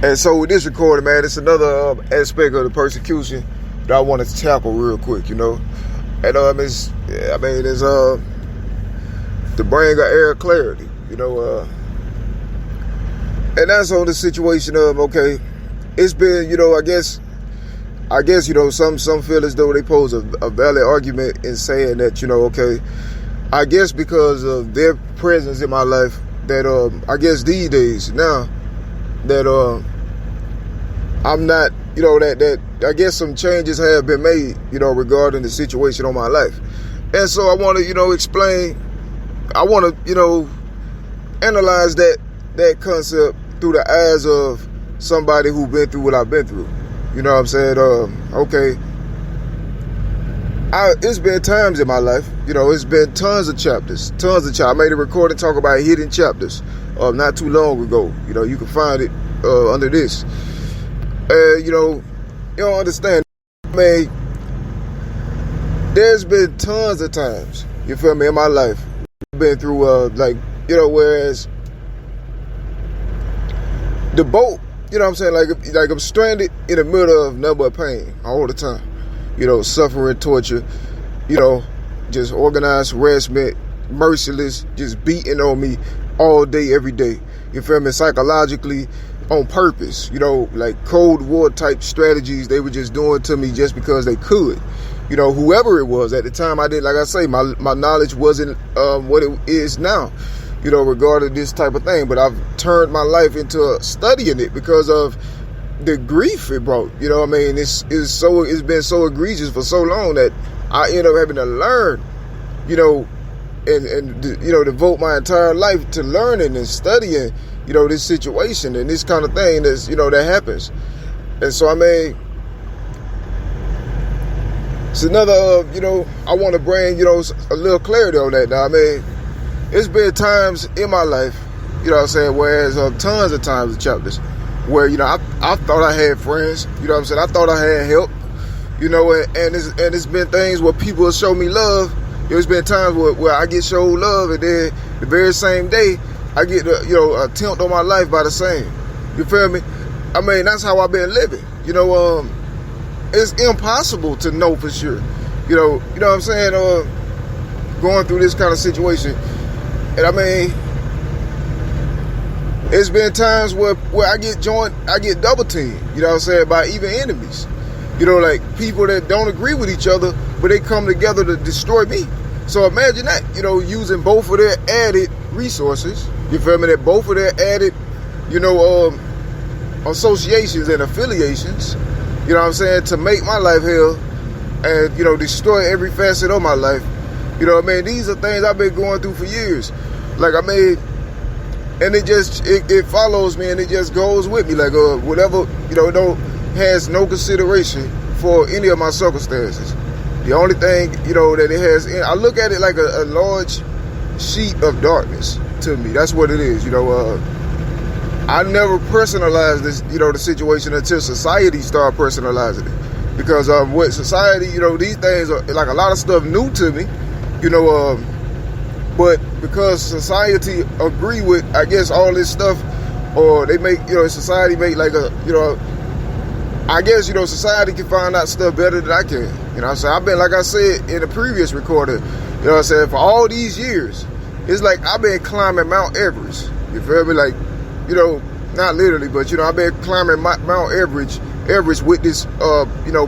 And so with this recording, man, it's another aspect of the persecution that I wanted to tackle real quick, And it's to bring an air of clarity, and that's on the situation of, okay, it's been, I guess, some feel as though they pose a valid argument in saying that, okay, I guess because of their presence in my life that, I guess these days now that, I'm not, that I guess some changes have been made, regarding the situation on my life. And so I want to, explain, I want to, analyze that concept through the eyes of somebody who's been through what I've been through. You know what I'm saying? Okay. It's been times in my life, it's been tons of chapters. I made a recording talk about hidden chapters not too long ago. You can find it under this. You don't understand. I mean, there's been tons of times, you feel me, in my life, been through, whereas the boat, what I'm saying, like I'm stranded in the middle of nothing but pain all the time, suffering, torture, just organized harassment, merciless, just beating on me all day, every day, you feel me, psychologically, on purpose, like Cold War type strategies they were just doing to me just because they could. Whoever it was at the time, I didn't, like I say, my knowledge wasn't what it is now, regarding this type of thing. But I've turned my life into studying it because of the grief it brought. It's been so egregious for so long that I end up having to learn, and devote my entire life to learning and studying, this situation and this kind of thing that's, that happens. And so, it's another, I want to bring, a little clarity on that. Now, it's been times in my life, whereas tons of times in chapters where, I thought I had friends, I thought I had help, and it's been things where people show me love. There's been times where I get showed love, and then the very same day, I get a attempt on my life by the same. You feel me? That's how I've been living. It's impossible to know for sure. You know what I'm saying? Going through this kind of situation. And it's been times where I get double teamed, by even enemies. Like people that don't agree with each other, but they come together to destroy me. So imagine that, using both of their added resources, you feel me, that both of their added, associations and affiliations, to make my life hell and, destroy every facet of my life. These are things I've been going through for years. Like, and it follows me and it just goes with me. Like, whatever, has no consideration for any of my circumstances. The only thing, that it has, I look at it like a large sheet of darkness to me. That's what it is, I never personalized this, the situation until society started personalizing it. Because with society, these things are like a lot of stuff new to me, but because society agree with, I guess, all this stuff, or they make, society make like I guess, society can find out stuff better than I can. I've been, like I said in the previous recording, for all these years, it's like I've been climbing Mount Everest. You feel me? Like, not literally, but, I've been climbing Mount Everest with this,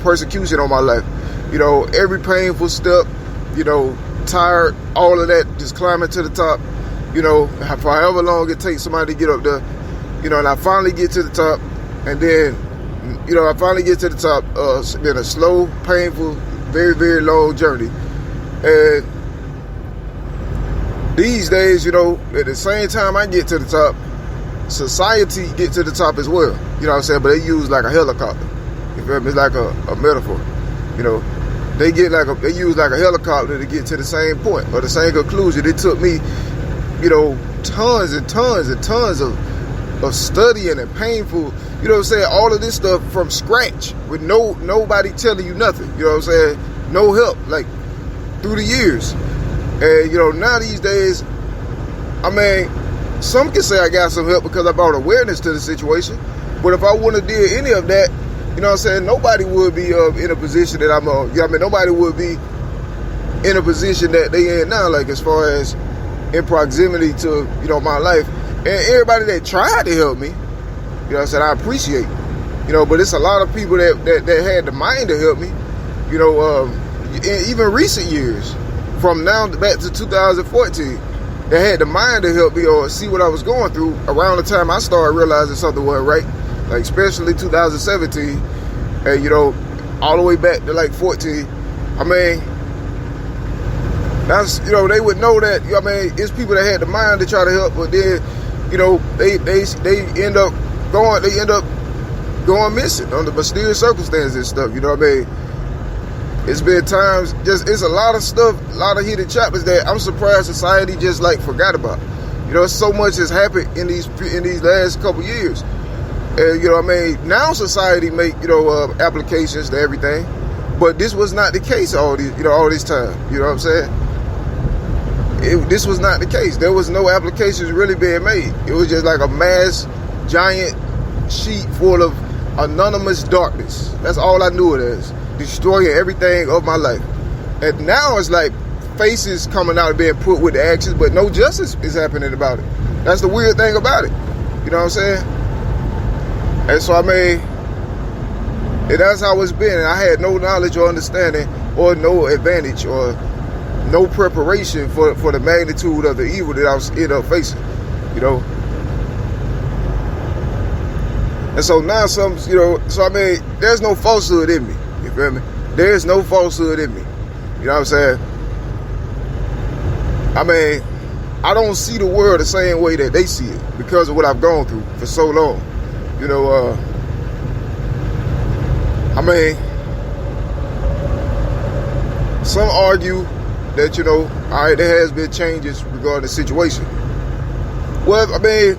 persecution on my life. Every painful step, tired, all of that, just climbing to the top, for however long it takes somebody to get up there, and I finally get to the top, and then, I finally get to the top. It's been a slow, painful, very, very long journey. And these days, at the same time I get to the top, society get to the top as well. But they use like a helicopter. You feel me? It's like a metaphor. They use like a helicopter to get to the same point or the same conclusion. It took me, tons and tons and tons of studying and painful, all of this stuff from scratch with nobody telling you nothing, no help, like through the years. And now these days, some can say I got some help because I brought awareness to the situation. But if I wouldn't have did any of that, you know what I'm saying, nobody would be in a position that I'm you know what I mean, nobody would be in a position that they in now, like as far as in proximity to, you know, my life. And everybody that tried to help me, you know what I'm saying, I appreciate. You know, but it's a lot of people that had the mind to help me, you know, in even recent years, from now back to 2014, that had the mind to help me or see what I was going through around the time I started realizing something wasn't right, like especially 2017, and, you know, all the way back to like 14. I mean, that's, you know, they would know that, I mean, it's people that had the mind to try to help, but then, you know, they end up going missing under mysterious circumstances and stuff, you know what I mean? It's been times, it's a lot of stuff, a lot of hidden chapters that I'm surprised society just like forgot about. You know, so much has happened in these last couple years. And, you know what I mean? Now society make, you know, applications to everything, but this was not the case all this time. You know what I'm saying? This was not the case. There was no applications really being made. It was just like a mass, giant sheet full of anonymous darkness. That's all I knew it as. Destroying everything of my life. And now it's like faces coming out and being put with the actions, but no justice is happening about it. That's the weird thing about it. You know what I'm saying? And so, I mean, and that's how it's been. I had no knowledge or understanding or no advantage or no preparation for the magnitude of the evil that I was facing, you know. And so now you know, so I mean, there's no falsehood in me. You feel me? There's no falsehood in me. You know what I'm saying? I mean, I don't see the world the same way that they see it because of what I've gone through for so long. You know, I mean, some argue that, you know, all right, there has been changes regarding the situation. Well, I mean,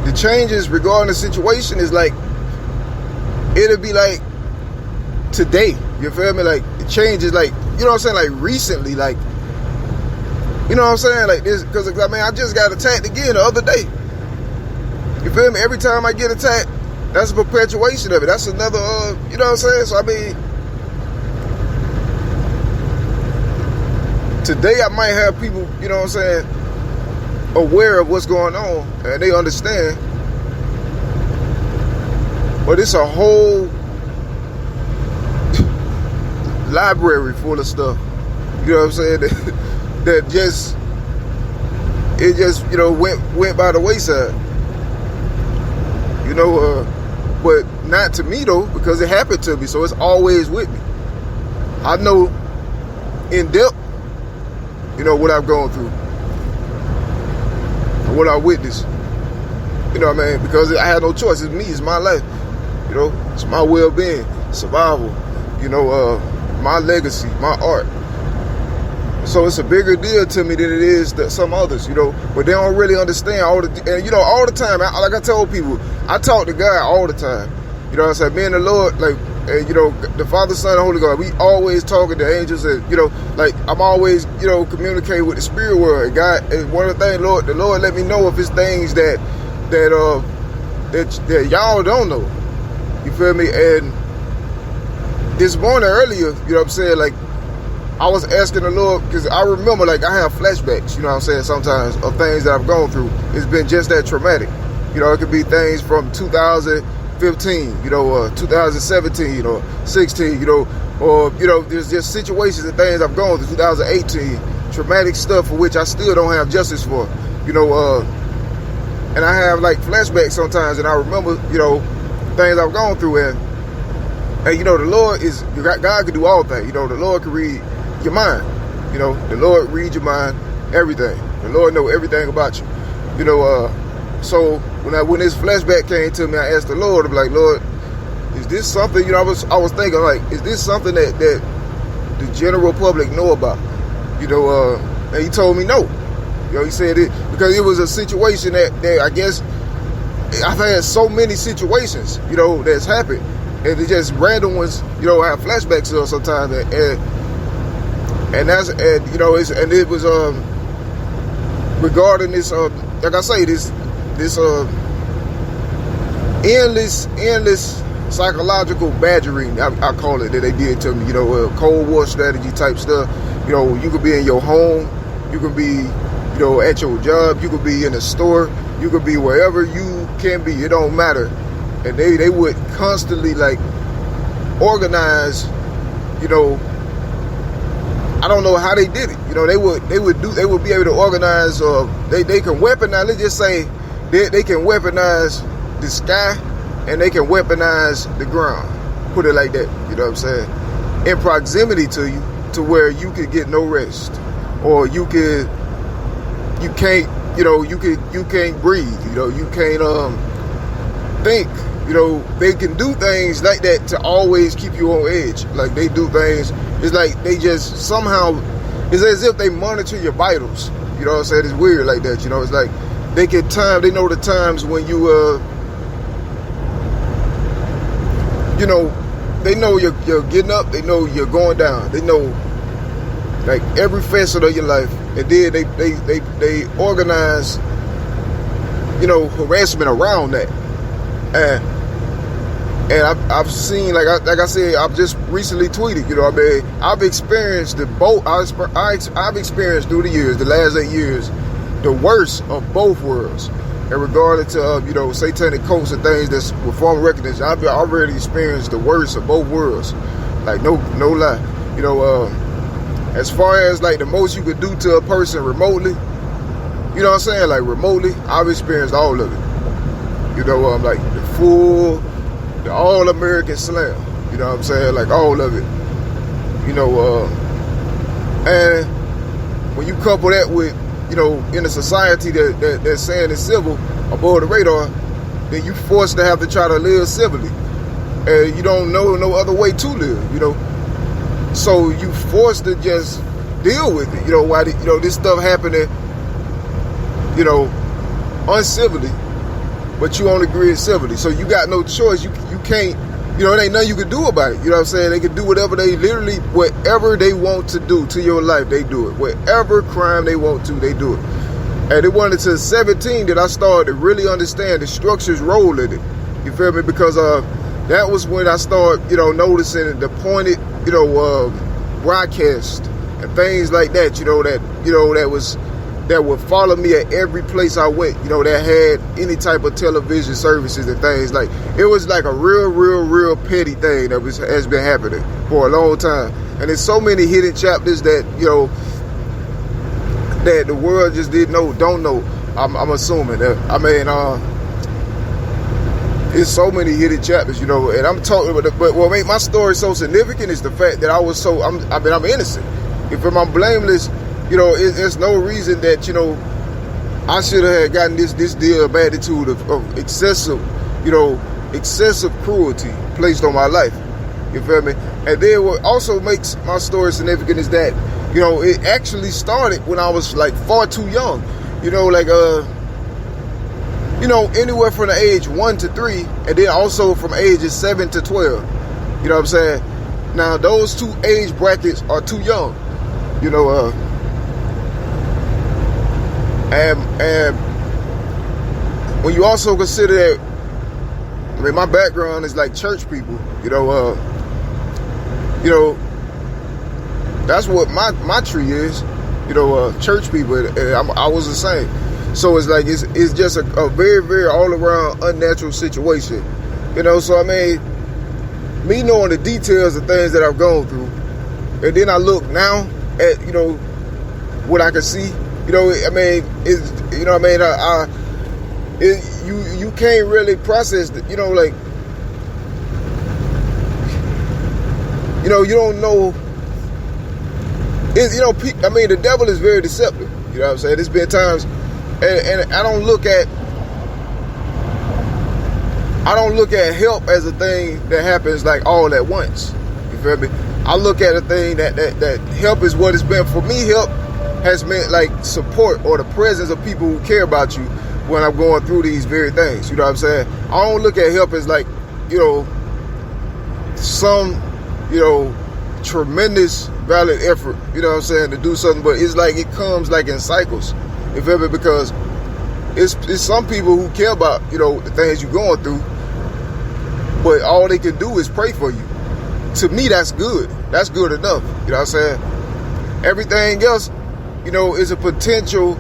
the changes regarding the situation is like, it'll be like today, you feel me? Like, the change is like, you know what I'm saying? Like, recently, like, you know what I'm saying? Like this, because, I mean, I just got attacked again the other day. You feel me? Every time I get attacked, that's a perpetuation of it. That's another, you know what I'm saying? So, I mean, today I might have people, you know what I'm saying, aware of what's going on, and they understand. But it's a whole library full of stuff, you know what I'm saying, that just, it just, you know, went by the wayside. You know, but not to me though, because it happened to me, so it's always with me. I know in depth, you know, what I've gone through, and what I witnessed. You know what I mean? Because I had no choice. It's me. It's my life. You know, it's my well-being, survival. You know, my legacy, my art. So it's a bigger deal to me than it is to some others, you know. But they don't really understand and you know, all the time. Like I told people, I talk to God all the time. You know what I'm saying? Me and the Lord, like, and, you know, the Father, Son, and Holy God, we always talking to angels, and, you know, like, I'm always, you know, communicating with the spirit world. And God, and one of the things, the Lord let me know if it's things that y'all don't know. You feel me? And this morning earlier, you know what I'm saying, like, I was asking the Lord, because I remember, like, I have flashbacks, you know what I'm saying, sometimes, of things that I've gone through. It's been just that traumatic. You know, it could be things from 2015, you know, 2017 or 16, you know, or, you know, there's just situations and things I've gone through, 2018, traumatic stuff for which I still don't have justice for, you know, and I have, like, flashbacks sometimes, and I remember, you know, things I've gone through, and you know, the Lord God can do all things. You know, the Lord can read your mind. You know, the Lord reads your mind, everything. The Lord know everything about you. You know, so when this flashback came to me, I asked the Lord, I'm like, Lord, is this something, you know, I was thinking, like, is this something that the general public know about? You know, and he told me no. You know, he said it because it was a situation that I guess I've had so many situations, you know, that's happened. And it's just random ones, you know, I have flashbacks of sometimes, and that's, and you know, it was regarding this, like I say, this endless psychological badgering, I call it, that they did to me. Cold War strategy type stuff. You could be in your home, you could be, at your job, you could be in a store, you could be wherever you can be. It don't matter. And they would constantly like organize. I don't know how they did it. They would be able to organize. They can weaponize. Let's just say they can weaponize the sky, and they can weaponize the ground. Put it like that. You know what I'm saying? In proximity to you, to where you could get no rest, or you can't breathe. You can't think. They can do things like that to always keep you on edge. Like they do things. It's like they just somehow, it's as if they monitor your vitals. You know what I'm saying? It's weird like that. It's like they know the times when you, they know you're getting up, they know you're going down, they know like every facet of your life. And then they organize, harassment around that. And I've seen, like I said, I've just recently tweeted, I've experienced both. I've experienced through the years, the last 8 years, the worst of both worlds. In regard to, satanic cults and things that's with form of recognition, I've already experienced the worst of both worlds. Like, no lie. As far as, like, the most you could do to a person remotely, you know what I'm saying? Like, remotely, I've experienced all of it. Like, the full, the all-American slam. You know what I'm saying? Like, all of it. And when you couple that with, in a society that's saying it's civil, above the radar, then you forced to have to try to live civilly. And you don't know no other way to live, So you forced to just deal with it, while this stuff happening, uncivilly, but you only agree civilly. So you got no choice. You can't, it ain't nothing you can do about it. You know what I'm saying? They can do whatever they want to do to your life, they do it. Whatever crime they want to, they do it. And it wasn't until 17 that I started to really understand the structure's role in it. You feel me? Because that was when I started, noticing the pointed, broadcast and things like that, that would follow me at every place I went, that had any type of television services and things. Like, it was like a real petty thing that has been happening for a long time. And there's so many hidden chapters that, that the world just don't know. I'm assuming that. It's so many hidden chapters, and I'm talking, but what made my story so significant is the fact that I'm innocent. If I'm blameless, there's no reason that, I should have gotten this deal of attitude of excessive cruelty placed on my life. You feel me? And then what also makes my story significant is that, it actually started when I was like far too young. Anywhere from the age 1 to 3, and then also from ages 7 to 12. You know what I'm saying? Now, those two age brackets are too young. And when you also consider that, my background is like church people, that's what my tree is, church people, and I was the same. So it's like, it's just a very, very all around unnatural situation, so me knowing the details of things that I've gone through, and then I look now at, what I can see, you can't really process it, you don't know, the devil is very deceptive, you know what I'm saying? There's been times, and I don't look at help as a thing that happens like all at once. You feel me? I look at a thing that help is what it's been. For me, help has meant like support or the presence of people who care about you when I'm going through these very things. You know what I'm saying? I don't look at help as like, some, tremendous valid effort, to do something, but it's like it comes like in cycles. You feel me? Because it's some people who care about, the things you're going through, but all they can do is pray for you. To me, that's good. That's good enough. You know what I'm saying? Everything else, is a potential,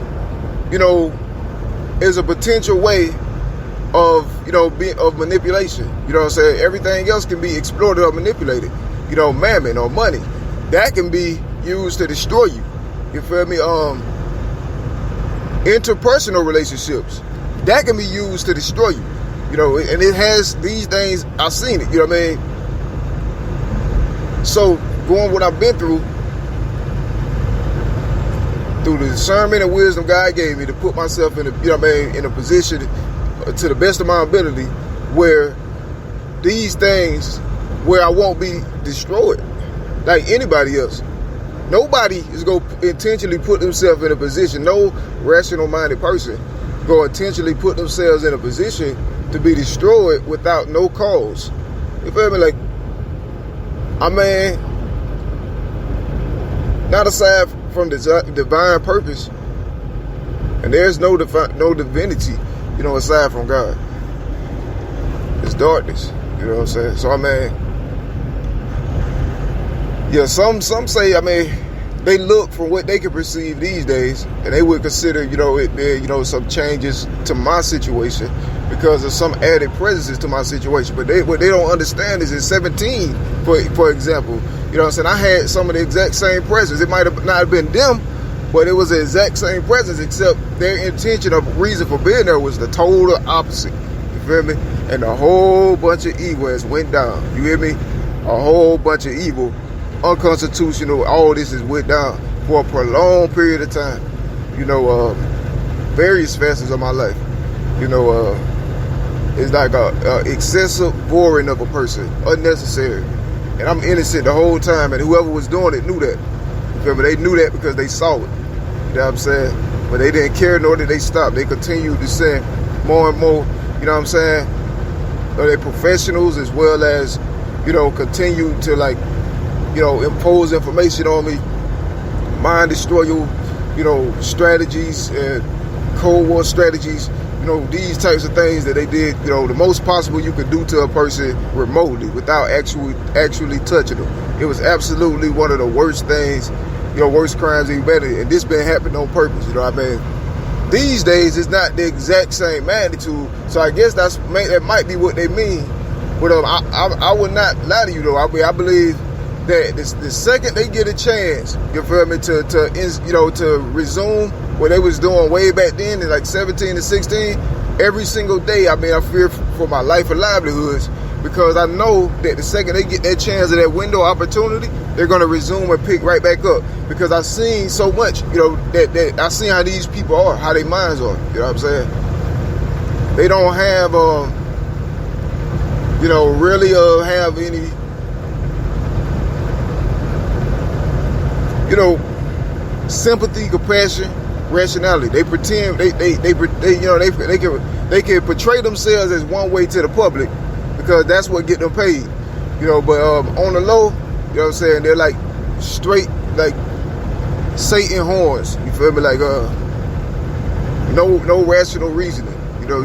way of, of manipulation. You know what I'm saying? Everything else can be exploited or manipulated. Mammon or money. That can be used to destroy you. You feel me? Interpersonal relationships, that can be used to destroy you. And it has these things. I've seen it. You know what I mean? So going what I've been through the discernment and wisdom God gave me to put myself in in a position to the best of my ability where these things, where I won't be destroyed like anybody else. Nobody is going to intentionally put themselves in a position, no rational-minded person going to intentionally put themselves in a position to be destroyed without no cause. You feel me? Like, not aside from the divine purpose, and there's no divinity, aside from God. It's darkness. You know what I'm saying? So, yeah, some say, they look from what they can perceive these days, and they would consider, it being, some changes to my situation because of some added presences to my situation. But what they don't understand is in 17, for example, what I'm saying, I had some of the exact same presence. It might have not been them, but it was the exact same presence, except their intention of reason for being there was the total opposite. You feel me? And a whole bunch of evil has went down. You hear me? A whole bunch of evil, unconstitutional, all this is went down for a prolonged period of time. Various facets of my life. It's like a excessive boring of a person, unnecessary. And I'm innocent the whole time, and whoever was doing it knew that. You feel me? They knew that because they saw it. You know what I'm saying? But they didn't care, nor did they stop. They continued to send more and more, you know what I'm saying? They professionals as well as, continue to impose information on me, mind destroyal, strategies and Cold War strategies, these types of things that they did, the most possible you could do to a person remotely without actually touching them. It was absolutely one of the worst things, worst crimes in humanity, and this been happening on purpose. These days it's not the exact same magnitude, so I guess that might be what they mean. But I would not lie to you though. I believe that the second they get a chance, you feel me, to resume what they was doing way back then in like 17 to 16, every single day, I fear for my life and livelihoods, because I know that the second they get that chance of that window opportunity, they're going to resume and pick right back up. Because I've seen so much, that I've seen how these people are, how their minds are, you know what I'm saying? They don't have, really have any, sympathy, compassion, rationality. They pretend they can portray themselves as one way to the public because that's what get them paid. But on the low, you know what I'm saying, they're like straight like Satan horns. You feel me? Like no rational reasoning.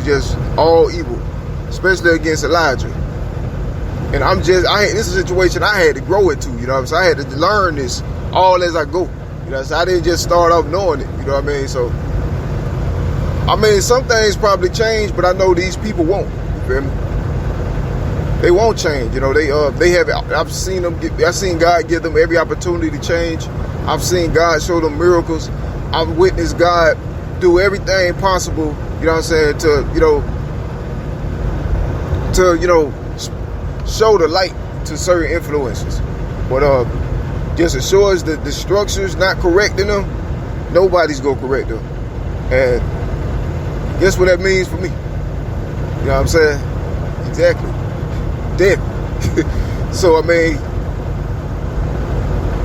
Just all evil, especially against Elijah. And this is a situation I had to grow into. You know what I'm saying? I had to learn this all as I go. So I didn't just start off knowing it. You know what I mean? So, some things probably change, but I know these people won't. You feel me? They won't change. They have. I've seen God give them every opportunity to change. I've seen God show them miracles. I've witnessed God do everything possible. You know what I'm saying? To show the light to certain influences. But just as sure as the structure's not correcting them, nobody's gonna correct them. And guess what that means for me? You know what I'm saying? Exactly. Death. So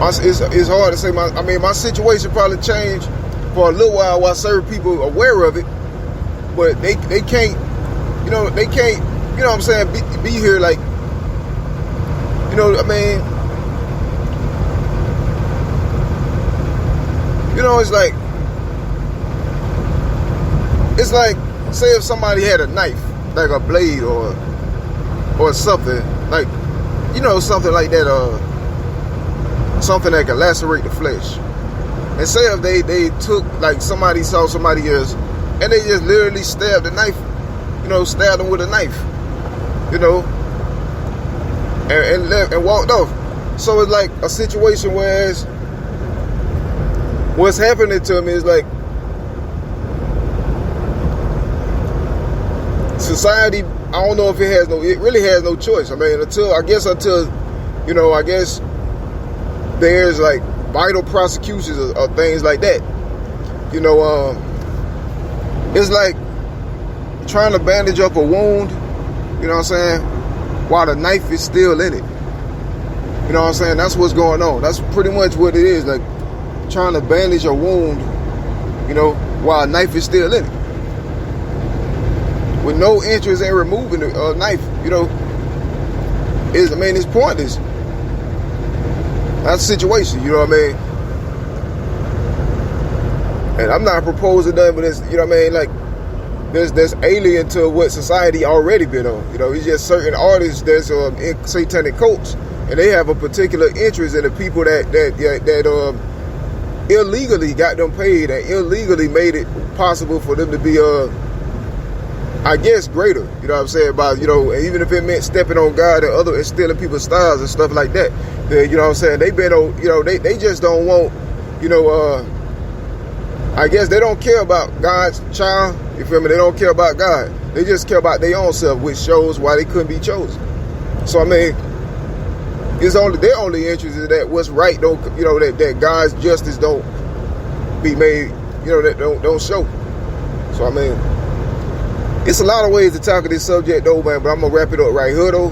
it's hard to say. My situation probably changed for a little while certain people are aware of it, but they can't. They can't. You know what I'm saying? Be here like. It's like it's like, say if somebody had a knife, like a blade or something, like, you know, something like that, something that can lacerate the flesh. And say if they took, like, somebody saw somebody else and they just literally stabbed the knife, you know, stabbed them with a knife, you know, and left and walked off. So it's like a situation where what's happening to me is like society, I don't know if it really has no choice. I mean, until, you know, I guess there's like vital prosecutions or things like that. You know, it's like trying to bandage up a wound, you know what I'm saying, while the knife is still in it. You know what I'm saying? That's what's going on. That's pretty much what it is, like trying to bandage a wound, you know, while a knife is still in it. With no interest in removing the knife, you know, it's pointless. That's the situation, you know what I mean? And I'm not proposing nothing, but it's, you know what I mean, like, that's alien to what society already been on. You know, it's just certain artists that's in satanic cults, and they have a particular interest in the people that illegally got them paid and illegally made it possible for them to be I guess greater, you know what I'm saying, by, you know, even if it meant stepping on God and stealing people's styles and stuff like that. You know what I'm saying? They've been on, you know, they just don't want, you know, I guess they don't care about God's child, you feel me? They don't care about God. They just care about their own self, which shows why they couldn't be chosen. So I mean, it's only their only interest is that what's right don't, you know, that God's justice don't be made, you know, that don't show. So I mean, it's a lot of ways to tackle this subject though, man, but I'm gonna wrap it up right here though.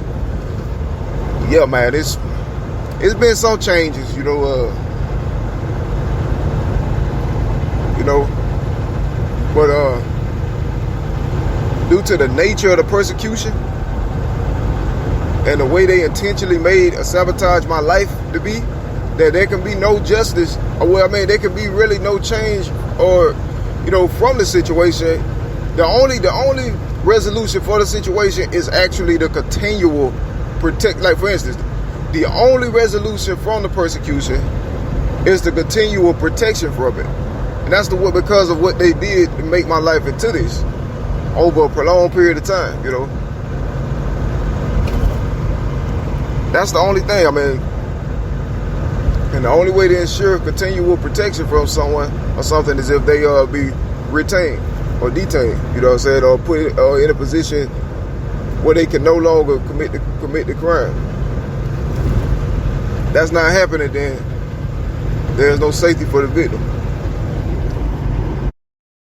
Yeah, man, it's been some changes, you know, but due to the nature of the persecution and the way they intentionally made a sabotage my life to be, that there can be no justice, or well, I mean, there can be really no change, or, you know, from the situation. The only resolution for the situation is actually the continual like for instance, the only resolution from the persecution is the continual protection from it. And that's because of what they did to make my life into this over a prolonged period of time, you know. That's the only thing, I mean. And the only way to ensure continual protection from someone or something is if they be retained or detained, you know what I'm saying, or put in a position where they can no longer commit the crime. That's not happening, then there's no safety for the victim.